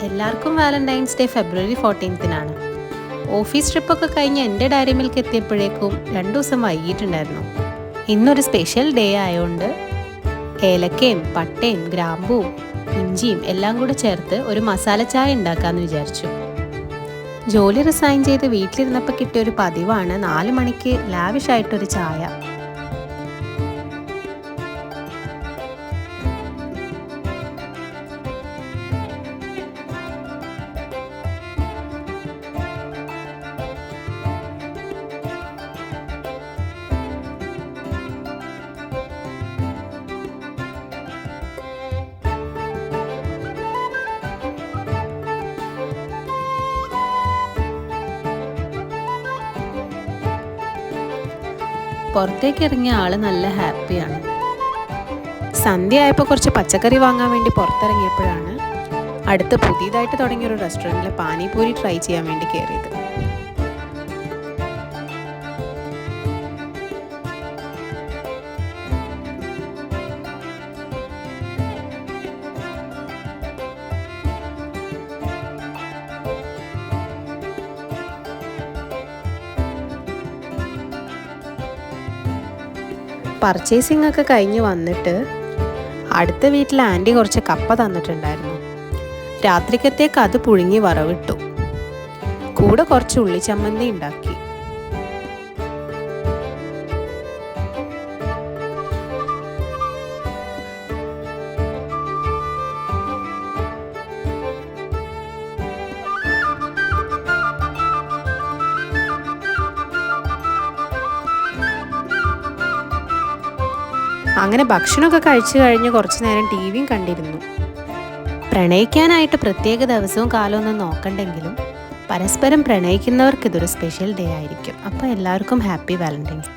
എല്ലാവർക്കും Valentine's day ഫെബ്രുവരി 14-നാണ്. Office ട്രിപ്പൊക്കെ കഴിഞ്ഞ് എൻ്റെ ഡയറി മിൽക്ക് എത്തിയപ്പോഴേക്കും 2 ദിവസം വൈകിട്ടുണ്ടായിരുന്നു. ഇന്നൊരു സ്പെഷ്യൽ ഡേ ആയതുകൊണ്ട് ഏലക്കയും പട്ടയും ഗ്രാമ്പൂവും ഇഞ്ചിയും എല്ലാം കൂടെ ചേർത്ത് ഒരു മസാല ചായ ഉണ്ടാക്കാമെന്ന് വിചാരിച്ചു. ജോലി റിസൈൻ ചെയ്ത് വീട്ടിലിരുന്നപ്പോൾ കിട്ടിയ ഒരു പതിവാണ് 4 മണിക്ക് ലാവിഷായിട്ടൊരു ചായ. പുറത്തേക്ക് ഇറങ്ങിയ ആള് നല്ല ഹാപ്പിയാണ്. സന്ധ്യ ആയപ്പോൾ കുറച്ച് പച്ചക്കറി വാങ്ങാൻ വേണ്ടി പുറത്തിറങ്ങിയപ്പോഴാണ് അടുത്ത് പുതിയതായിട്ട് തുടങ്ങിയൊരു റെസ്റ്റോറൻറ്റിലെ പാനിപൂരി ട്രൈ ചെയ്യാൻ വേണ്ടി കയറിയത്. പർച്ചേസിംഗ് ഒക്കെ കഴിഞ്ഞ് വന്നിട്ട് അടുത്ത വീട്ടിലെ ആൻറ്റി കുറച്ച് കപ്പ തന്നിട്ടുണ്ടായിരുന്നു. രാത്രിക്കത്തേക്ക് അത് പുഴുങ്ങി വറവിട്ടു. കൂടെ കുറച്ച് ഉള്ളിച്ചമ്മന്തി ഉണ്ടാക്കി. അങ്ങനെ ഭക്ഷണമൊക്കെ കഴിച്ചു കഴിഞ്ഞ് കുറച്ച് നേരം ടി വിയും കണ്ടിരുന്നു. പ്രണയിക്കാനായിട്ട് പ്രത്യേക ദിവസവും കാലമൊന്നും നോക്കണ്ടെങ്കിലും പരസ്പരം പ്രണയിക്കുന്നവർക്ക് ഇതൊരു സ്പെഷ്യൽ ഡേ ആയിരിക്കും. അപ്പോൾ എല്ലാവർക്കും ഹാപ്പി വാലന്റൈൻസ്.